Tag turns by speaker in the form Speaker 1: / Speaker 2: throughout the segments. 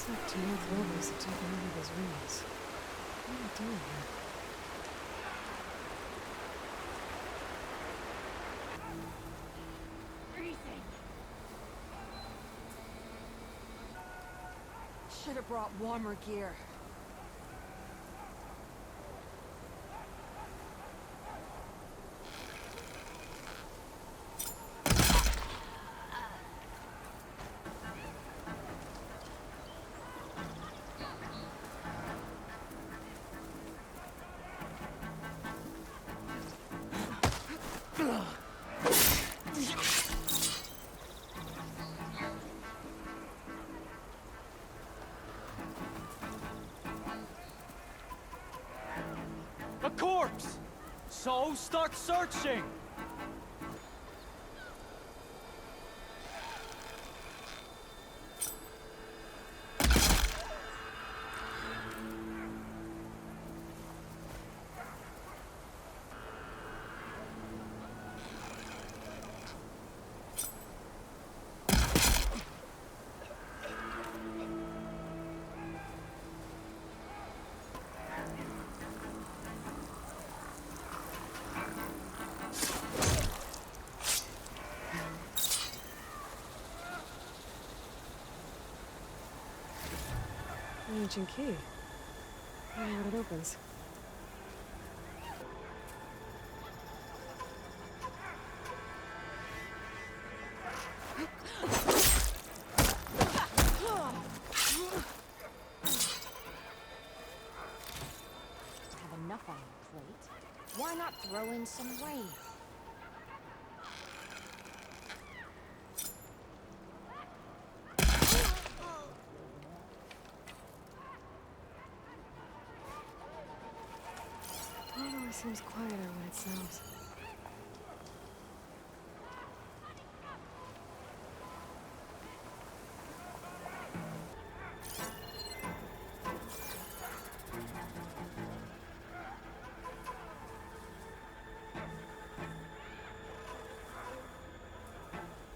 Speaker 1: like two North rovers have taken over these ruins. What are they doing here?
Speaker 2: Freezing! Should have brought warmer gear.
Speaker 3: A corpse! So start searching!
Speaker 1: An ancient key. I wonder what it opens.
Speaker 2: Have enough on your plate. Why not throw in some rain?
Speaker 1: It always seems quieter when it snows.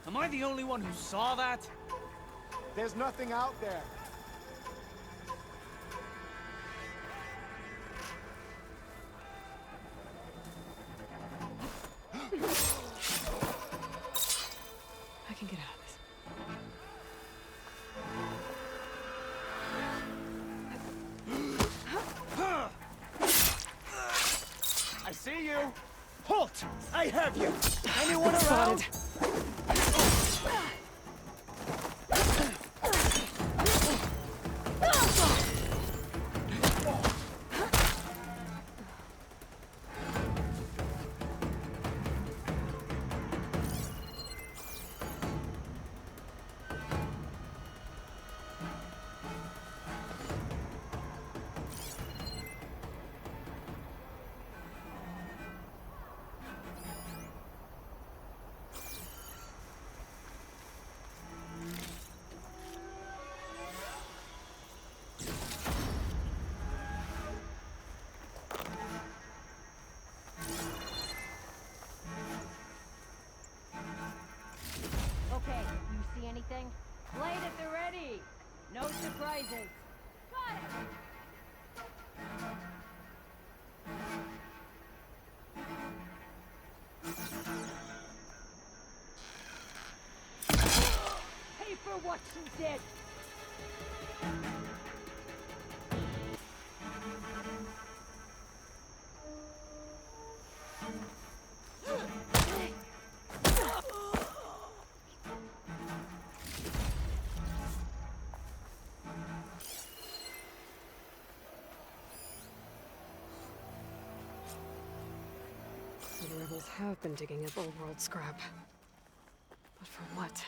Speaker 3: Am I the only one who saw that?
Speaker 4: There's nothing out there.
Speaker 1: I can get out of this.
Speaker 3: I see you! Halt! I have you! Anyone
Speaker 1: Spotted.
Speaker 3: around?
Speaker 2: Okay, you see anything? Blade at the ready! No surprises! Got it! Pay for what you did!
Speaker 1: So the rebels have been digging up old world scrap. But for what?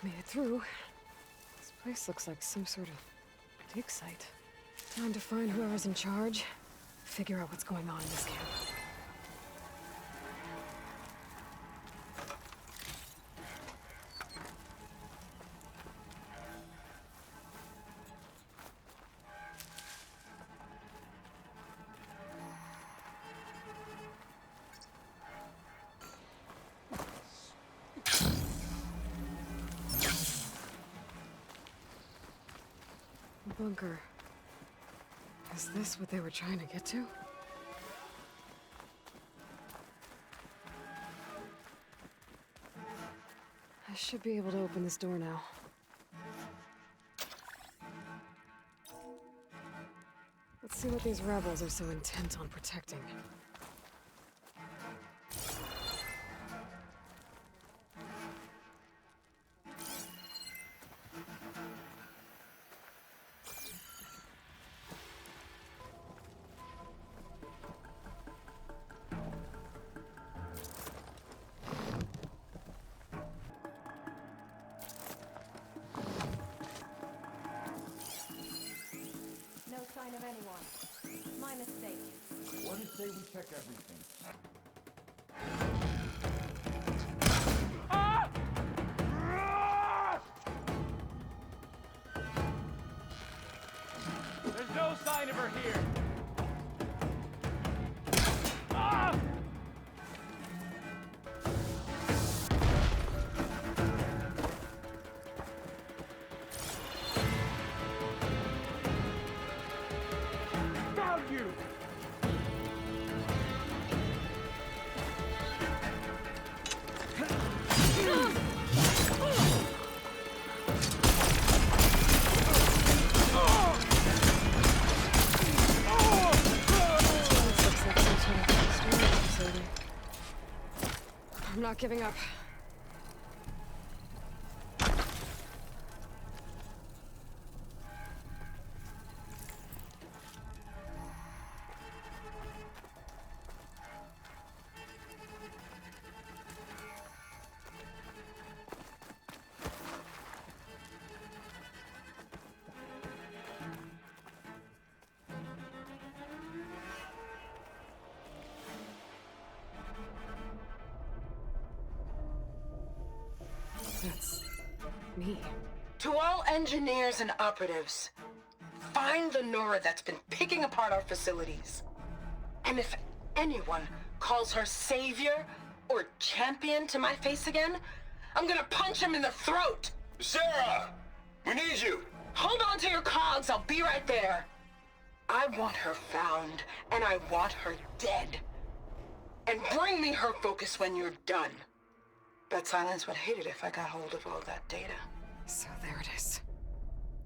Speaker 1: Made it through. This place looks like some sort of dig site. Time to find whoever's in charge, figure out what's going on in this camp. bunker. Is this what they were trying to get to? I should be able to open this door now. Let's see what these rebels are so intent on protecting.
Speaker 2: No sign of anyone. My mistake.
Speaker 3: What do you say we check everything? There's no sign of her here. Found you!
Speaker 1: I'm not giving up. That's me.
Speaker 5: To all engineers and operatives, find the Nora that's been picking apart our facilities. And if anyone calls her savior or champion to my face again, I'm gonna punch him in the throat.
Speaker 6: Sarah! We need you!
Speaker 5: Hold on to your cogs, I'll be right there. I want her found, and I want her dead. And bring me her focus when you're done. Bet Silence would hate it if I got hold of all that data.
Speaker 1: So there it is.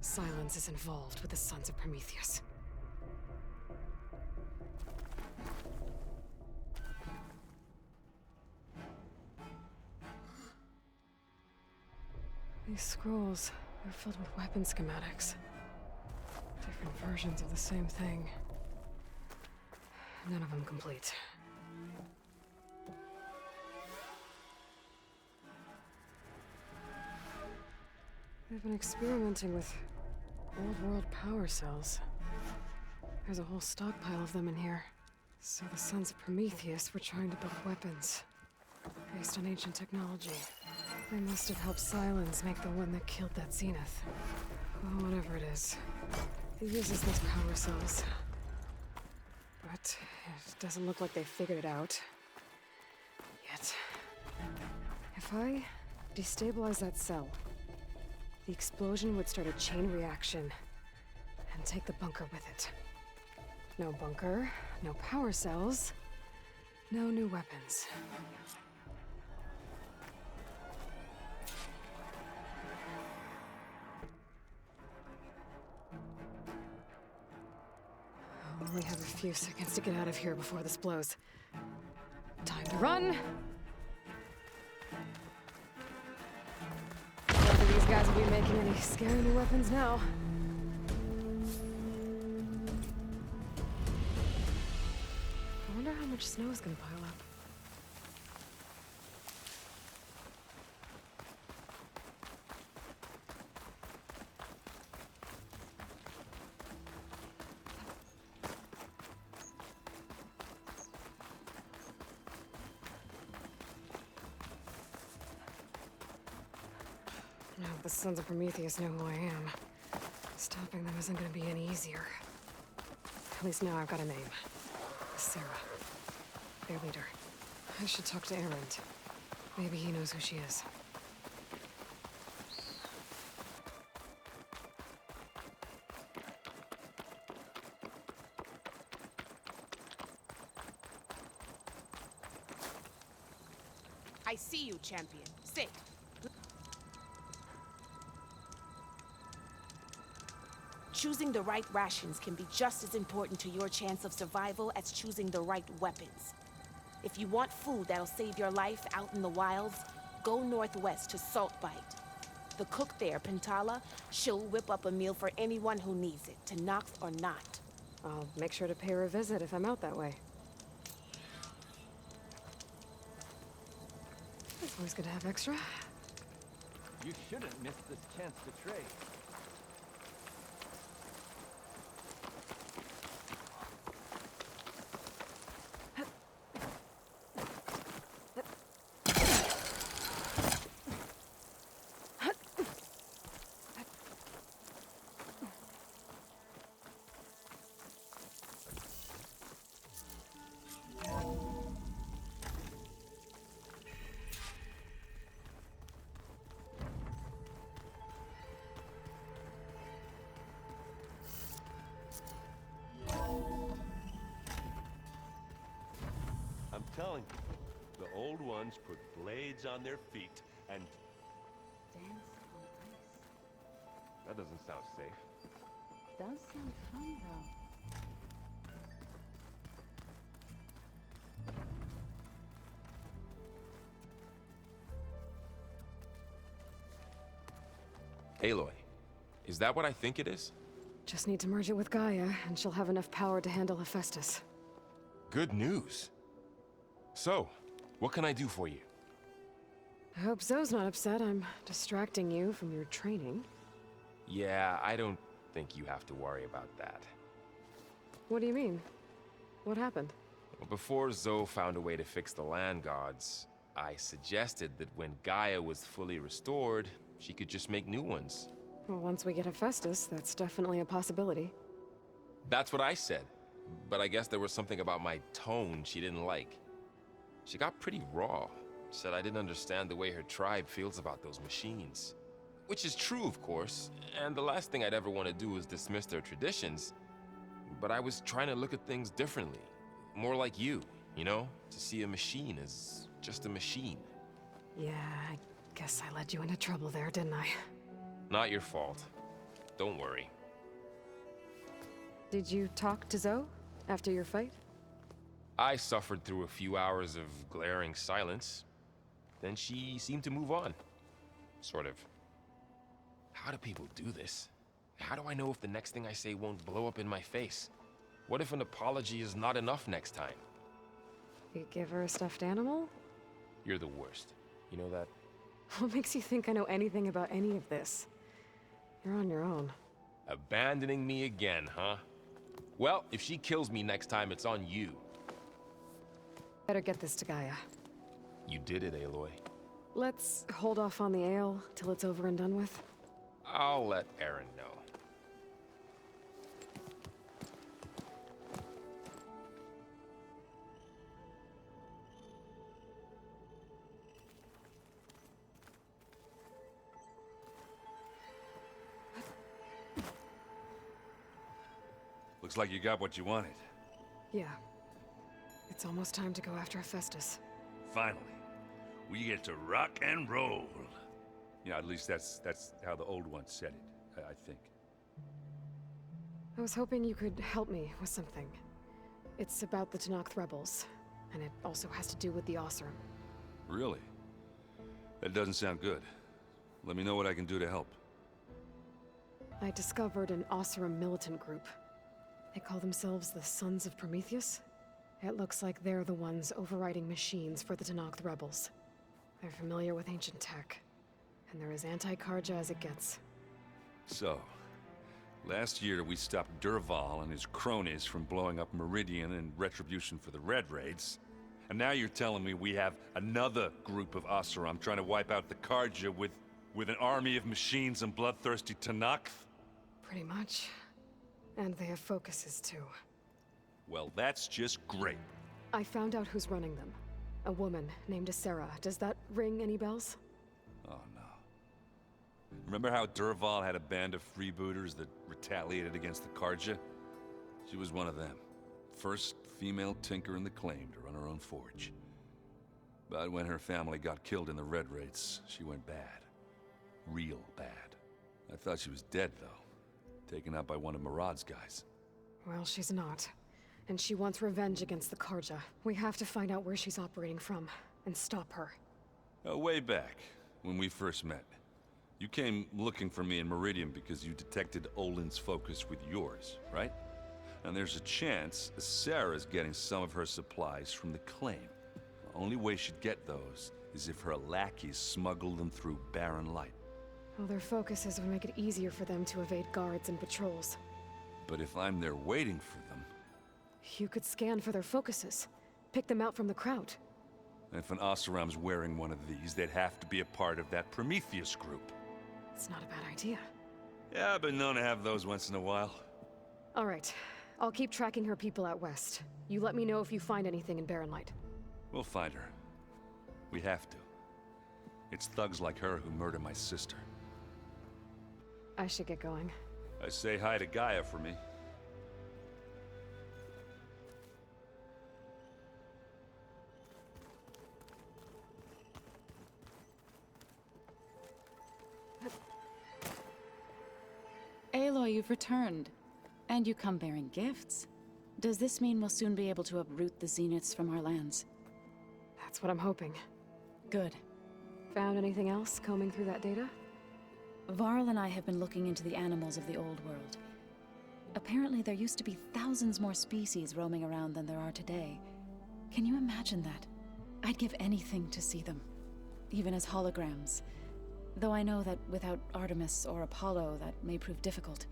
Speaker 1: Silence is involved with the Sons of Prometheus. These scrolls, they're filled with weapon schematics. Different versions of the same thing. None of them complete. They've been experimenting with old world power cells. There's a whole stockpile of them in here. So the Sons of Prometheus were trying to build weapons based on ancient technology. They must have helped Silence make the one that killed that Zenith. Well, whatever it is. It uses those power cells. But it doesn't look like they figured it out. Yet. If I destabilize that cell, the explosion would start a chain reaction and take the bunker with it. No bunker, no power cells, no new weapons. I'll only have a few seconds to get out of here before this blows. Time to run! These guys will be making any scary new weapons now. I wonder how much snow is gonna pile up. Now the Sons of Prometheus know who I am. Stopping them isn't gonna be any easier. At least now I've got a name. Asera. Their leader. I should talk to Erend. Maybe he knows who she is.
Speaker 7: I see you, champion. Sit. Choosing the right rations can be just as important to your chance of survival as choosing the right weapons. If you want food that'll save your life out in the wilds, go northwest to Saltbite. The cook there, Pintala, she'll whip up a meal for anyone who needs it, Tanakh or not.
Speaker 1: I'll make sure to pay her a visit if I'm out that way. It's always good to have extra.
Speaker 3: You shouldn't miss this chance to trade.
Speaker 6: I'm telling you, the old ones put blades on their feet and...
Speaker 2: Dance on ice.
Speaker 6: That doesn't sound safe.
Speaker 2: Does sound fun, though.
Speaker 8: Aloy, is that what I think it is?
Speaker 1: Just need to merge it with Gaia, and she'll have enough power to handle HEPHASTUS.
Speaker 8: Good news. So, what can I do for you?
Speaker 1: I hope Zoe's not upset I'm distracting you from your training.
Speaker 8: Yeah, I don't think you have to worry about that.
Speaker 1: What do you mean? What happened?
Speaker 8: Well, before Zoe found a way to fix the land gods, I suggested that when Gaia was fully restored, she could just make new ones.
Speaker 1: Well, once we get HEPHASTUS, that's definitely a possibility.
Speaker 8: That's what I said, but I guess there was something about my tone she didn't like. She got pretty raw. Said I didn't understand the way her tribe feels about those machines. Which is true, of course, and the last thing I'd ever want to do is dismiss their traditions. But I was trying to look at things differently. More like you know? To see a machine as just a machine.
Speaker 1: Yeah, I guess I led you into trouble there, didn't I?
Speaker 8: Not your fault. Don't worry.
Speaker 1: Did you talk to Zoe after your fight?
Speaker 8: I suffered through a few hours of glaring silence. Then she seemed to move on. Sort of. How do people do this? How do I know if the next thing I say won't blow up in my face? What if an apology is not enough next time?
Speaker 1: You give her a stuffed animal?
Speaker 8: You're the worst. You know that?
Speaker 1: What makes you think I know anything about any of this? You're on your own.
Speaker 8: Abandoning me again, huh? Well, if she kills me next time, it's on you.
Speaker 1: Better get this to Gaia.
Speaker 8: You did it, Aloy.
Speaker 1: Let's hold off on the ale till it's over and done with.
Speaker 8: I'll let Erend know.
Speaker 9: Looks like you got what you wanted.
Speaker 1: Yeah. It's almost time to go after HEPHASTUS.
Speaker 9: Finally. We get to rock and roll. Yeah, at least that's how the old ones said it, I think.
Speaker 1: I was hoping you could help me with something. It's about the Tanakh rebels, and it also has to do with the Asera.
Speaker 9: Really? That doesn't sound good. Let me know what I can do to help.
Speaker 1: I discovered an Asera militant group. They call themselves the Sons of Prometheus. It looks like they're the ones overriding machines for the Tanakh rebels. They're familiar with ancient tech, and they're as anti-Karja as it gets.
Speaker 9: So, last year we stopped Durval and his cronies from blowing up Meridian in retribution for the Red Raids. And now you're telling me we have another group of Aseram trying to wipe out the Karja with an army of machines and bloodthirsty Tanakh?
Speaker 1: Pretty much. And they have focuses, too.
Speaker 9: Well, that's just great.
Speaker 1: I found out who's running them. A woman named Asera. Does that ring any bells?
Speaker 9: Oh, no. Remember how Durval had a band of freebooters that retaliated against the Karja? She was one of them. First female tinker in the claim to run her own forge. But when her family got killed in the Red Raids, she went bad. Real bad. I thought she was dead, though. Taken out by one of Murad's guys.
Speaker 1: Well, she's not. And she wants revenge against the Karja. We have to find out where she's operating from, and stop her.
Speaker 9: Way back, when we first met. You came looking for me in Meridian because you detected Olin's focus with yours, right? And there's a chance Asera's getting some of her supplies from the claim. The only way she'd get those is if her lackeys smuggled them through Barren Light.
Speaker 1: Well, their focuses would make it easier for them to evade guards and patrols.
Speaker 9: But if I'm there waiting for them...
Speaker 1: You could scan for their focuses. Pick them out from the crowd.
Speaker 9: If an Oseram's wearing one of these, they'd have to be a part of that Prometheus group.
Speaker 1: It's not a bad idea.
Speaker 9: Yeah, I've been known to have those once in a while.
Speaker 1: All right. I'll keep tracking her people out west. You let me know if you find anything in Barren Light.
Speaker 9: We'll find her. We have to. It's thugs like her who murder my sister.
Speaker 1: I should get going.
Speaker 9: Say hi to Gaia for me.
Speaker 10: Aloy, you've returned. And you come bearing gifts. Does this mean we'll soon be able to uproot the Zeniths from our lands?
Speaker 1: That's what I'm hoping.
Speaker 10: Good.
Speaker 1: Found anything else combing through that data?
Speaker 10: Varl and I have been looking into the animals of the old world. Apparently there used to be thousands more species roaming around than there are today. Can you imagine that? I'd give anything to see them. Even as holograms. Though I know that without Artemis or Apollo, that may prove difficult.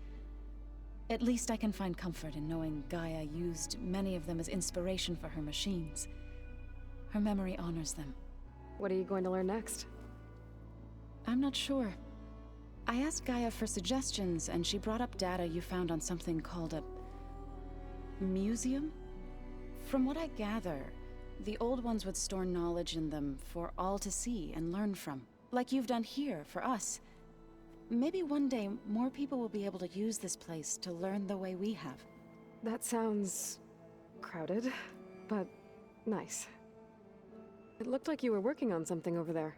Speaker 10: At least I can find comfort in knowing Gaia used many of them as inspiration for her machines. Her memory honors them.
Speaker 1: What are you going to learn next?
Speaker 10: I'm not sure. I asked Gaia for suggestions, and she brought up data you found on something called a... museum? From what I gather, the old ones would store knowledge in them for all to see and learn from. Like you've done here, for us. Maybe one day, more people will be able to use this place to learn the way we have.
Speaker 1: That sounds... crowded, but nice. It looked like you were working on something over there.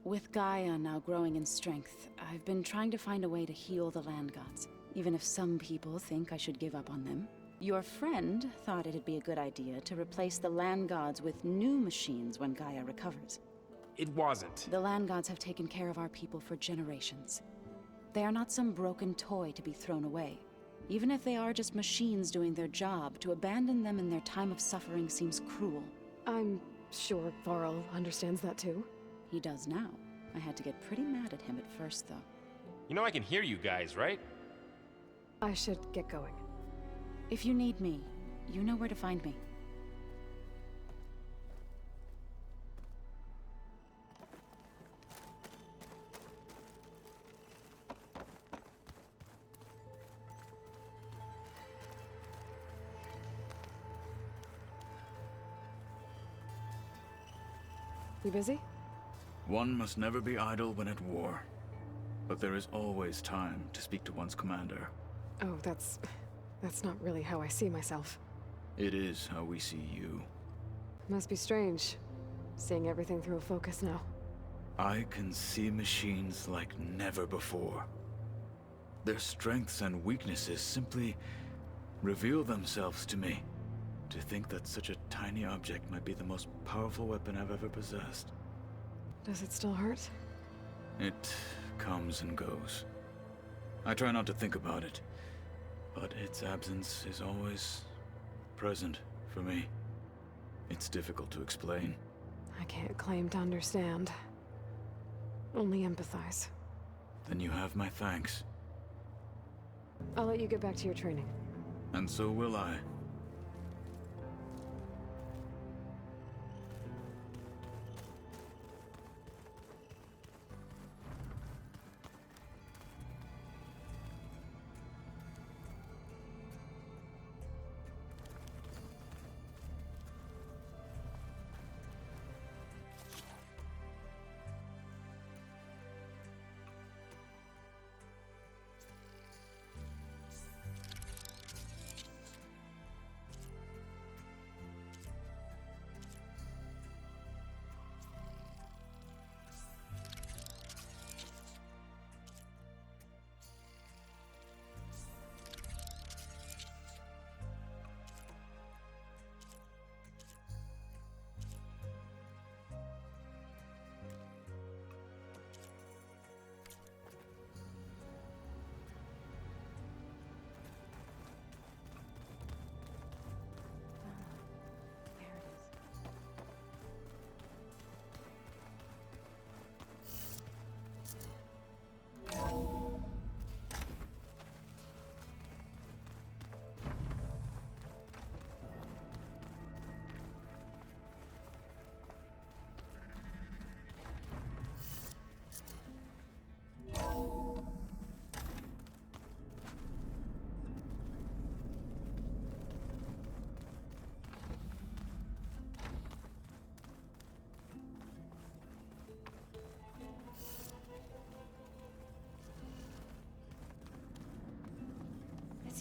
Speaker 10: With Gaia now growing in strength, I've been trying to find a way to heal the land gods, even if some people think I should give up on them. Your friend thought it'd be a good idea to replace the land gods with new machines when Gaia recovers.
Speaker 8: It wasn't.
Speaker 10: The land gods have taken care of our people for generations. They are not some broken toy to be thrown away. Even if they are just machines doing their job, to abandon them in their time of suffering seems cruel.
Speaker 1: I'm sure Varl understands that too.
Speaker 10: He does now. I had to get pretty mad at him at first, though.
Speaker 8: You know I can hear you guys, right?
Speaker 1: I should get going.
Speaker 10: If you need me, you know where to find me.
Speaker 1: You busy?
Speaker 11: One must never be idle when at war. But there is always time to speak to one's commander.
Speaker 1: Oh, that's not really how I see myself.
Speaker 11: It is how we see you.
Speaker 1: Must be strange, seeing everything through a focus now.
Speaker 11: I can see machines like never before. Their strengths and weaknesses simply reveal themselves to me. To think that such a tiny object might be the most powerful weapon I've ever possessed.
Speaker 1: Does it still hurt?
Speaker 11: It comes and goes. I try not to think about it, but its absence is always present for me. It's difficult to explain.
Speaker 1: I can't claim to understand. Only empathize.
Speaker 11: Then you have my thanks.
Speaker 1: I'll let you get back to your training.
Speaker 11: And so will I.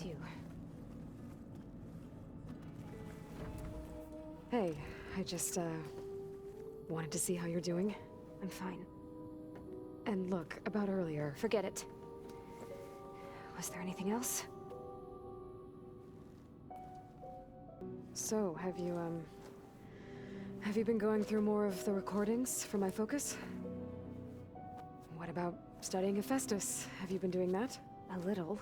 Speaker 1: you. Hey, I just, wanted to see how you're doing.
Speaker 12: I'm fine.
Speaker 1: And look, about earlier.
Speaker 12: Forget it. Was there anything else?
Speaker 1: So, have you been going through more of the recordings for my focus? What about studying HEPHASTUS? Have you been doing that?
Speaker 12: A little.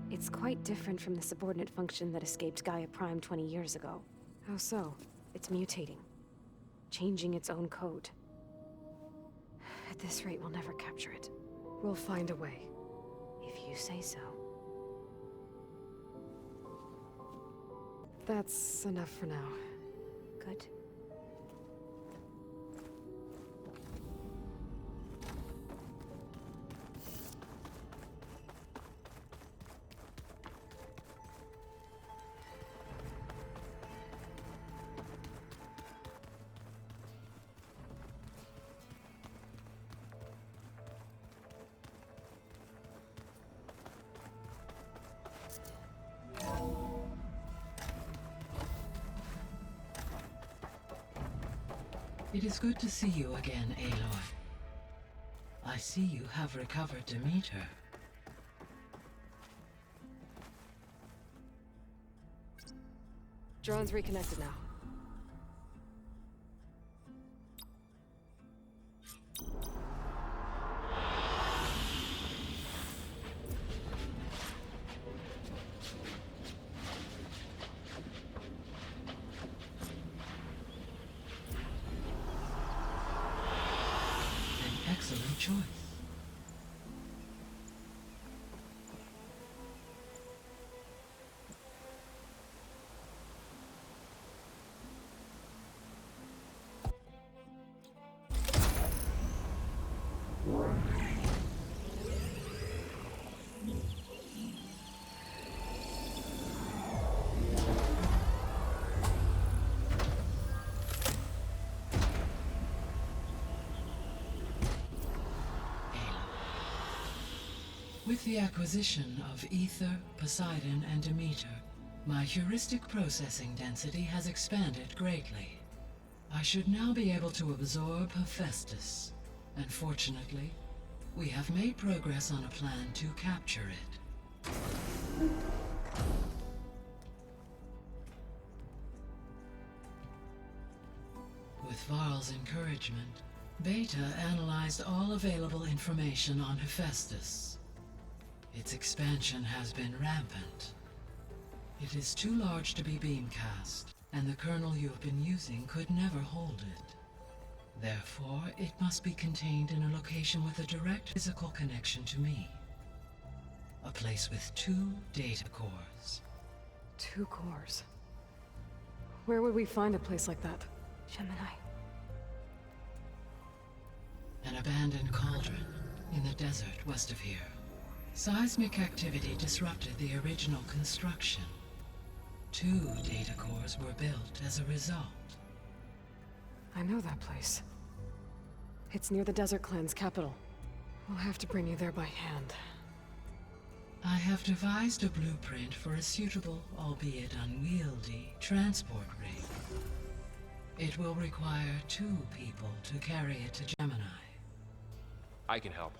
Speaker 12: It's quite different from the subordinate function that escaped Gaia Prime 20 years ago.
Speaker 1: How so?
Speaker 12: It's mutating. Changing its own code. At this rate, we'll never capture it.
Speaker 1: We'll find a way.
Speaker 12: If you say so.
Speaker 1: That's enough for now.
Speaker 12: Good.
Speaker 13: It is good to see you again, Aloy. I see you have recovered Demeter.
Speaker 1: Drone's reconnected now.
Speaker 13: Excellent choice. With the acquisition of Ether, Poseidon, and Demeter, my heuristic processing density has expanded greatly. I should now be able to absorb HEPHASTUS, and fortunately, we have made progress on a plan to capture it. With Varl's encouragement, Beta analyzed all available information on HEPHASTUS. Its expansion has been rampant. It is too large to be beamcast, and the kernel you have been using could never hold it. Therefore, it must be contained in a location with a direct physical connection to me. A place with 2 data cores.
Speaker 1: 2 cores? Where would we find a place like that?
Speaker 12: Gemini.
Speaker 13: An abandoned cauldron in the desert west of here. Seismic activity disrupted the original construction. 2 data cores were built as a result.
Speaker 1: I know that place. It's near the Desert Clan's capital. We'll have to bring you there by hand.
Speaker 13: I have devised a blueprint for a suitable, albeit unwieldy, transport rig. It will require 2 people to carry it to Gemini.
Speaker 8: I can help.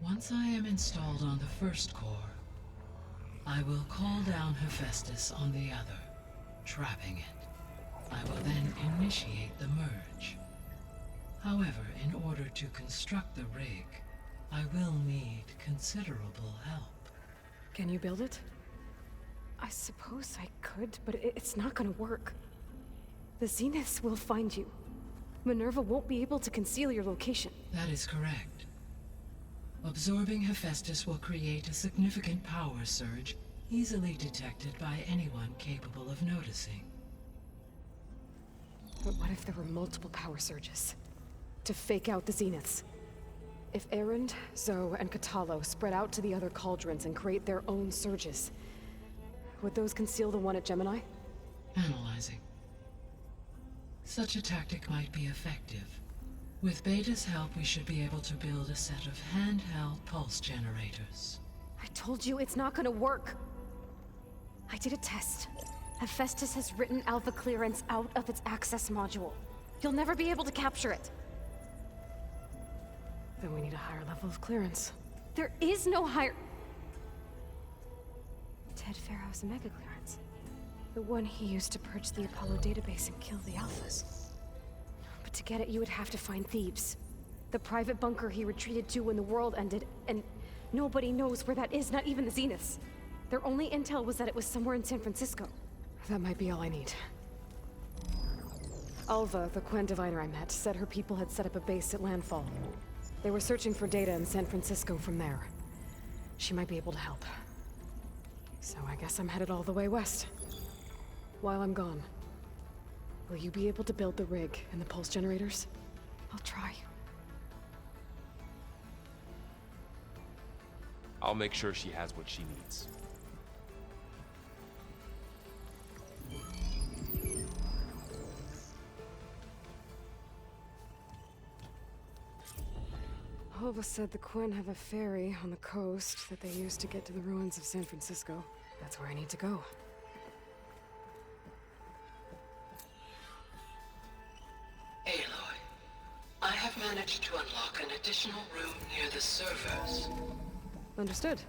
Speaker 13: Once I am installed on the first core, I will call down HEPHASTUS on the other, trapping it. I will then initiate the merge. However, in order to construct the rig, I will need considerable help.
Speaker 1: Can you build it? I suppose I could, but it's not gonna work. The Zeniths will find you. Minerva won't be able to conceal your location.
Speaker 13: That is correct. Absorbing HEPHASTUS will create a significant power surge, easily detected by anyone capable of noticing.
Speaker 1: But what if there were multiple power surges? To fake out the Zeniths? If Erend, Zoe, and Katalo spread out to the other cauldrons and create their own surges, would those conceal the one at Gemini?
Speaker 13: Analyzing. Such a tactic might be effective. With Beta's help, we should be able to build a set of handheld pulse generators.
Speaker 12: I told you it's not gonna work. I did a test. HEPHASTUS has written Alpha clearance out of its access module. You'll never be able to capture it. Then we need a higher level of clearance. There is no higher... Ted Farro's mega clearance. The one he used to purge the Apollo database and kill the Alphas. But to get it, you would have to find Thebes. The private bunker he retreated to when the world ended, and nobody knows where that is, not even the Zeniths. Their only intel was that it was somewhere in San Francisco. That might be all I need. Alva, the Quen diviner I met, said her people had set up a base at landfall. They were searching for data in San Francisco from there. She might be able to help. So I guess I'm headed all the way west. While I'm gone, will you be able to build the rig and the pulse generators? I'll try.
Speaker 8: I'll make sure she has what she needs.
Speaker 12: Alva said the Quen have a ferry on the coast that they use to get to the ruins of San Francisco. That's where I need to go.
Speaker 5: Aloy, I have managed to unlock an additional room near the servers.
Speaker 12: Understood.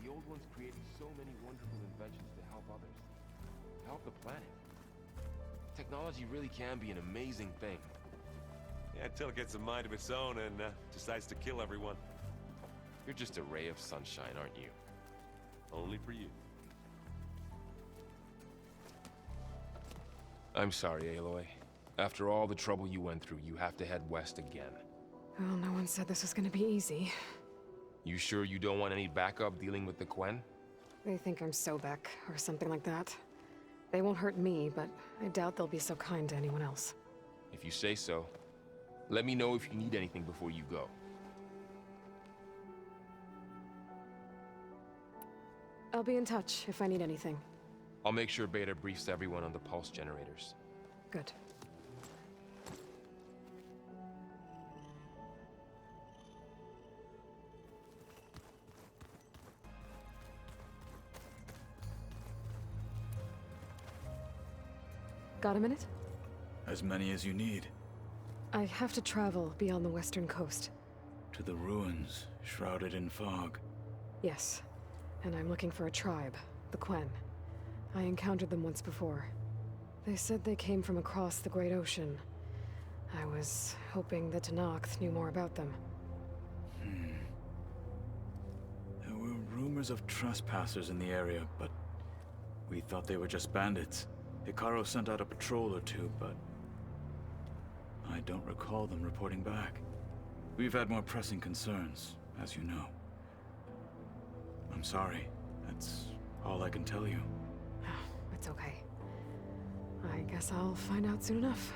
Speaker 8: The old ones created so many wonderful inventions to help others. To help the planet. Technology really can be an amazing thing.
Speaker 6: Yeah, until it gets a mind of its own and decides to kill everyone.
Speaker 8: You're just a ray of sunshine, aren't you?
Speaker 6: Only for you.
Speaker 8: I'm sorry, Aloy. After all the trouble you went through, you have to head west again.
Speaker 12: Well, no one said this was gonna be easy.
Speaker 8: You sure you don't want any backup dealing with the Quen?
Speaker 12: They think I'm Sobek, or something like that. They won't hurt me, but I doubt they'll be so kind to anyone else.
Speaker 8: If you say so. Let me know if you need anything before you go.
Speaker 12: I'll be in touch if I need anything.
Speaker 8: I'll make sure Beta briefs everyone on the pulse generators.
Speaker 12: Good. Got a minute?
Speaker 11: As many as you need.
Speaker 12: I have to travel beyond the western coast.
Speaker 11: To the ruins, shrouded in fog.
Speaker 12: Yes. And I'm looking for a tribe, the Quen. I encountered them once before. They said they came from across the Great Ocean. I was hoping that Tenakth knew more about them.
Speaker 11: There were rumors of trespassers in the area, but we thought they were just bandits. Hepharo sent out a patrol or two, but I don't recall them reporting back. We've had more pressing concerns, as you know. I'm sorry. That's all I can tell you.
Speaker 12: It's okay. I guess I'll find out soon enough.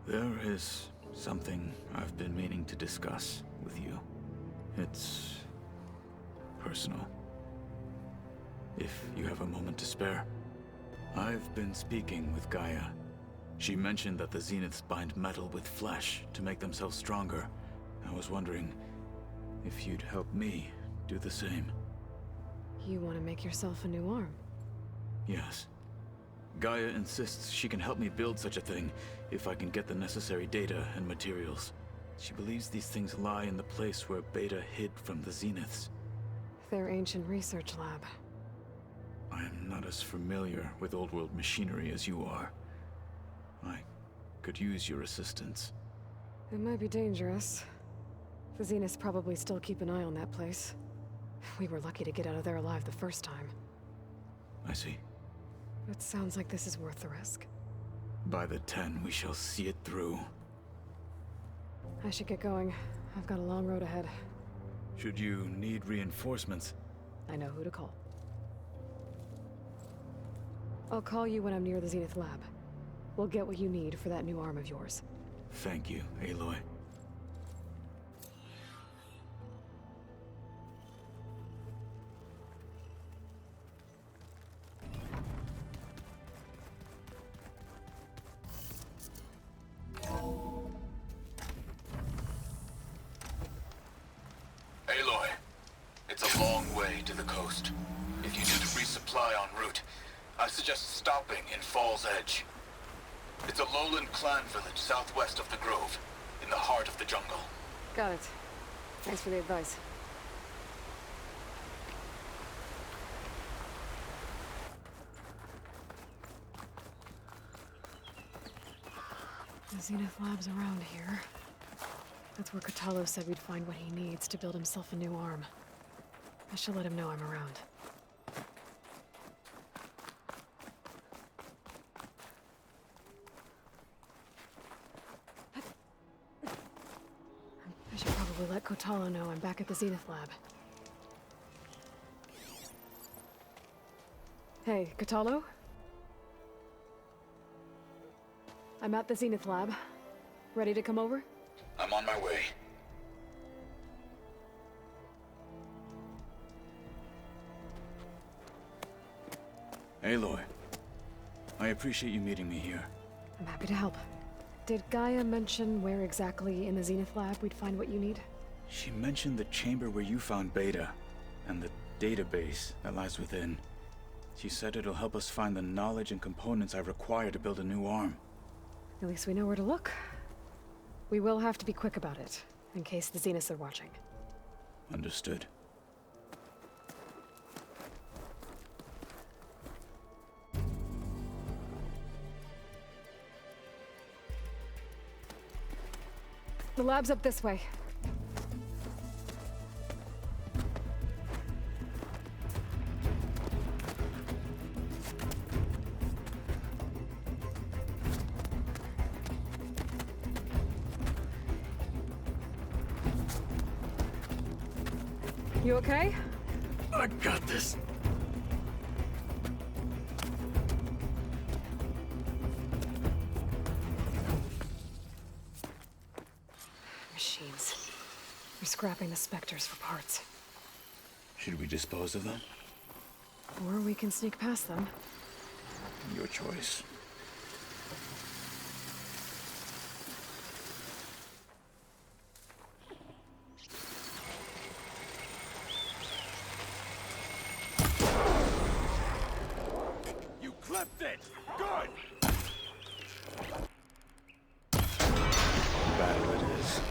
Speaker 11: There is something I've been meaning to discuss with you. It's personal. If you have a moment to spare. I've been speaking with Gaia. She mentioned that the Zeniths bind metal with flesh to make themselves stronger. I was wondering if you'd help me do the same.
Speaker 12: You want to make yourself a new arm?
Speaker 11: Yes. Gaia insists she can help me build such a thing if I can get the necessary data and materials. She believes these things lie in the place where Beta hid from the Zeniths.
Speaker 12: Their ancient research lab.
Speaker 11: I am not as familiar with old-world machinery as you are. I could use your assistance.
Speaker 12: It might be dangerous. The Zeniths probably still keep an eye on that place. We were lucky to get out of there alive the first time.
Speaker 11: I see.
Speaker 12: It sounds like this is worth the risk.
Speaker 11: By the 10, we shall see it through.
Speaker 12: I should get going. I've got a long road ahead.
Speaker 11: Should you need reinforcements?
Speaker 12: I know who to call. I'll call you when I'm near the Zenith lab. We'll get what you need for that new arm of yours.
Speaker 11: Thank you, Aloy. It's a long way to the coast. If you need to resupply en route, I suggest stopping in Fall's Edge. It's a lowland clan village southwest of the Grove, in the heart of the jungle.
Speaker 1: Got it. Thanks for the advice. The Zenith Lab's around here. That's where Katalo said we'd find what he needs to build himself a new arm. I should let him know I'm around. I should probably let Kotalo know I'm back at the Zenith Lab. Hey, Kotalo? I'm at the Zenith Lab. Ready to come over?
Speaker 11: I'm on my way. Aloy, I appreciate you meeting me here.
Speaker 1: I'm happy to help. Did Gaia mention where exactly in the Zenith Lab we'd find what you need?
Speaker 11: She mentioned the chamber where you found Beta, and the database that lies within. She said it'll help us find the knowledge and components I require to build a new arm.
Speaker 1: At least we know where to look. We will have to be quick about it, in case the Zeniths are watching.
Speaker 11: Understood.
Speaker 1: The lab's up this way. You okay?
Speaker 11: I got this.
Speaker 1: Machines. We're scrapping the specters for parts.
Speaker 11: Should we dispose of them?
Speaker 1: Or we can sneak past them.
Speaker 11: Your choice.
Speaker 3: Clipped it! Good!
Speaker 11: Battle it is.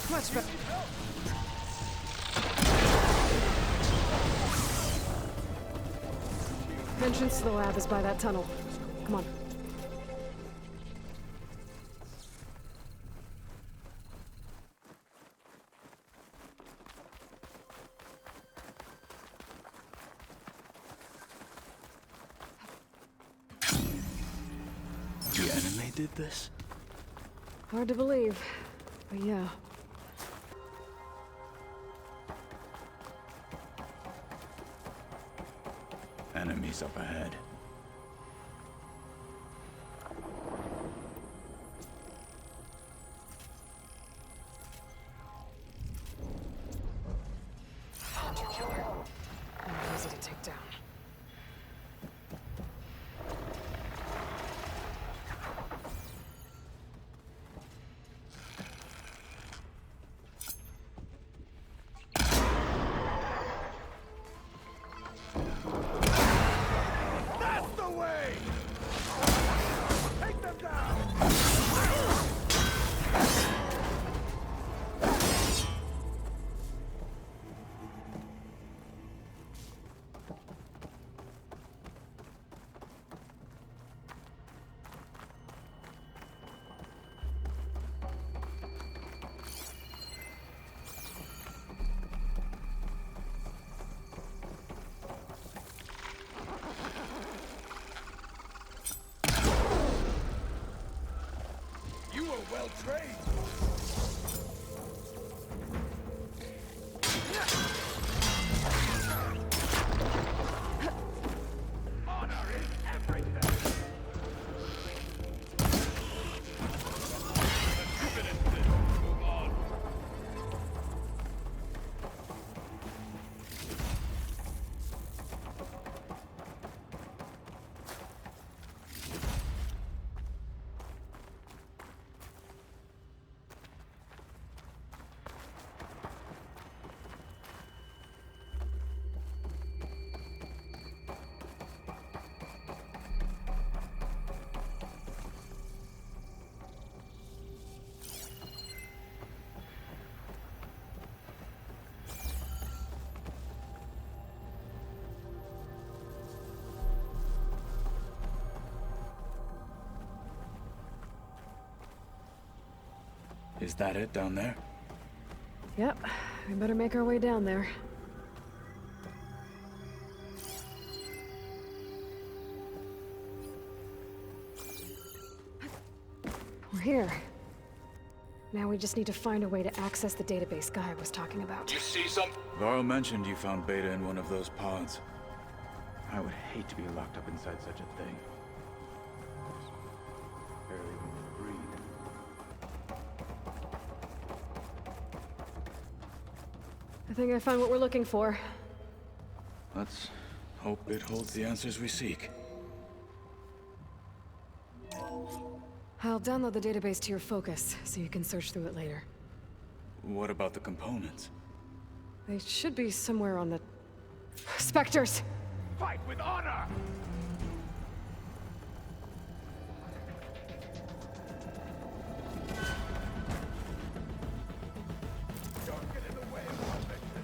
Speaker 1: Much better. Entrance to the lab is by that tunnel. Come on.
Speaker 11: did this?
Speaker 1: Hard to believe, but yeah.
Speaker 11: Enemies up ahead.
Speaker 1: Hunter killer. Not easy to take down.
Speaker 3: Well trained. Honor is everything. Move on.
Speaker 11: Is that it down there?
Speaker 1: Yep, we better make our way down there. We're here. Now we just need to find a way to access the database Guy was talking about.
Speaker 3: You see some?
Speaker 11: Varl mentioned you found Beta in one of those pods. I would hate to be locked up inside such a thing. Barely even breathe.
Speaker 1: I think I found what we're looking for.
Speaker 11: Let's hope it holds the answers we seek.
Speaker 1: I'll download the database to your Focus, so you can search through it later.
Speaker 11: What about the components?
Speaker 1: They should be somewhere on the... Spectres!
Speaker 3: Fight with honor! Don't get in the way of our mission.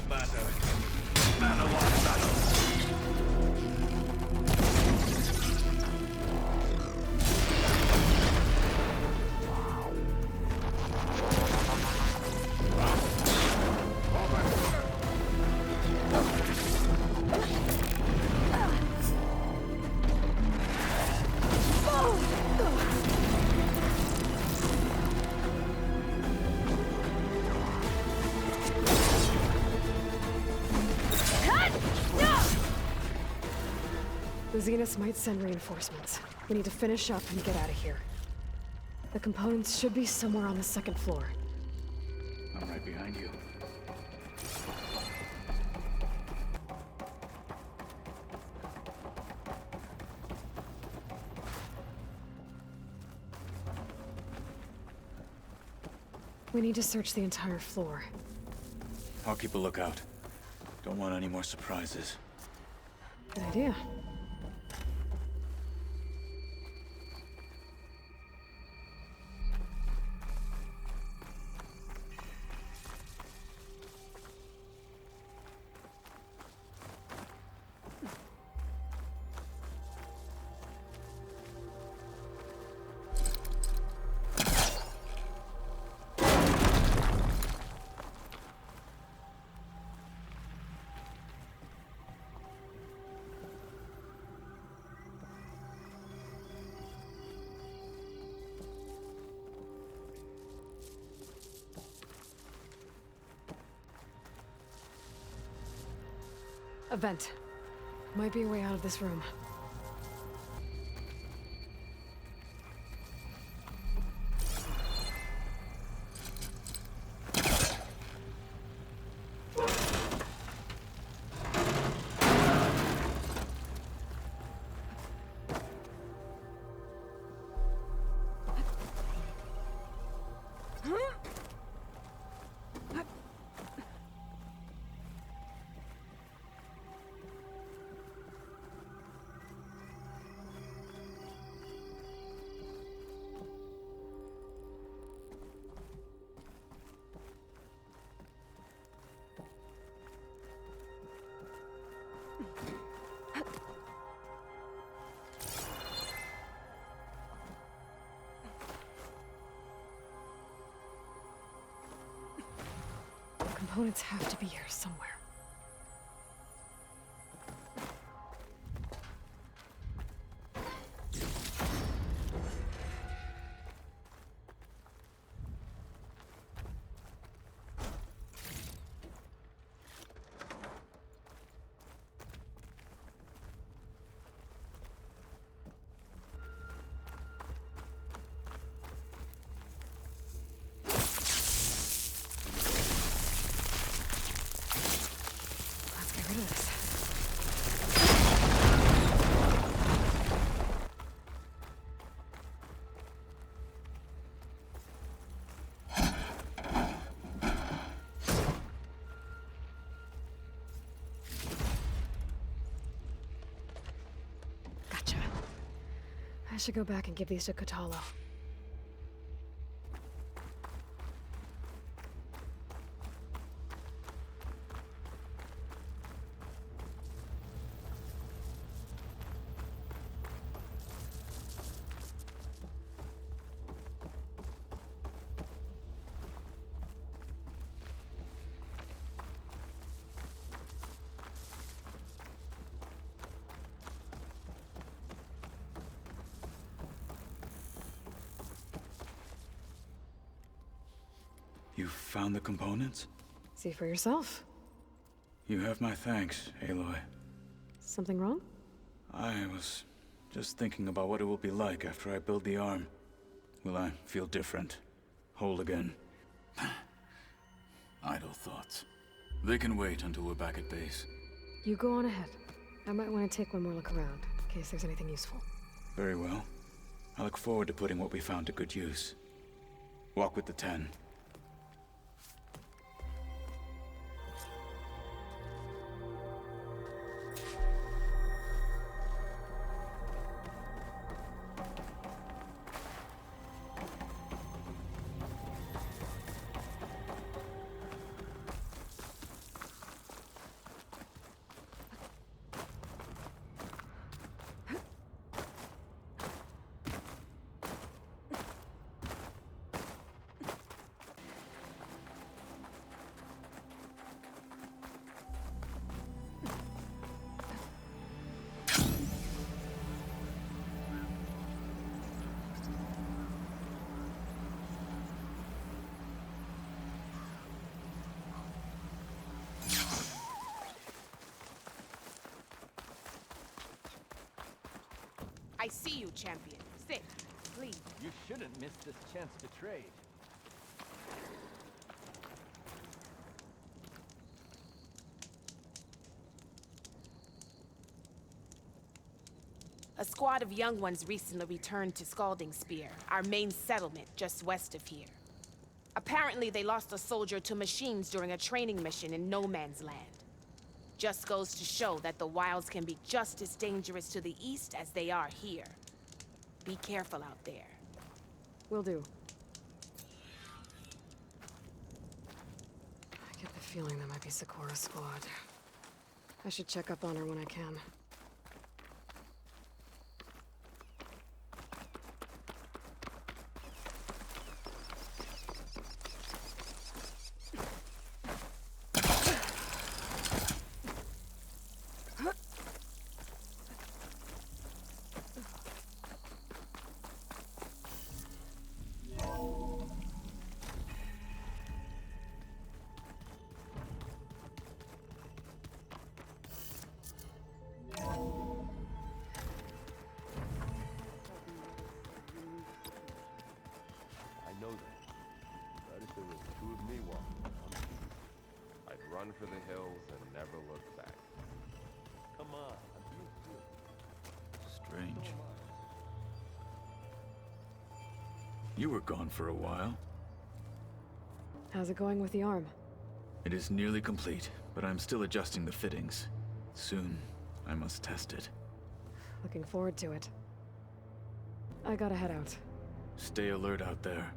Speaker 11: matter. Man-a-lot battles.
Speaker 1: The Zeniths might send reinforcements. We need to finish up and get out of here. The components should be somewhere on the second floor.
Speaker 11: I'm right behind you.
Speaker 1: We need to search the entire floor.
Speaker 11: I'll keep a lookout. Don't want any more surprises.
Speaker 1: Good idea. A vent. Might be a way out of this room. Components have to be here somewhere. I should go back and give these to Katalo.
Speaker 11: You found the components?
Speaker 1: See for yourself.
Speaker 11: You have my thanks, Aloy.
Speaker 1: Something wrong?
Speaker 11: I was just thinking about what it will be like after I build the arm. Will I feel different? Whole again? Idle thoughts. They can wait until we're back at base.
Speaker 1: You go on ahead. I might want to take one more look around, in case there's anything useful.
Speaker 11: Very well. I look forward to putting what we found to good use. Walk with the 10.
Speaker 7: see you, champion. Sit, please.
Speaker 3: You shouldn't miss this chance to trade.
Speaker 7: A squad of young ones recently returned to Scalding Spear, our main settlement just west of here. Apparently, they lost a soldier to machines during a training mission in No Man's Land. Just goes to show that the wilds can be just as dangerous to the east as they are here. Be careful out there.
Speaker 1: Will do. I get the feeling that might be Sikora's squad. I should check up on her when I can.
Speaker 8: For the hills and never look back.
Speaker 6: Come on,
Speaker 11: Strange. You were gone for a while.
Speaker 1: How's it going with the arm?
Speaker 11: It is nearly complete, but I'm still adjusting the fittings. Soon, I must test it.
Speaker 1: Looking forward to it. I gotta head out.
Speaker 11: Stay alert out there.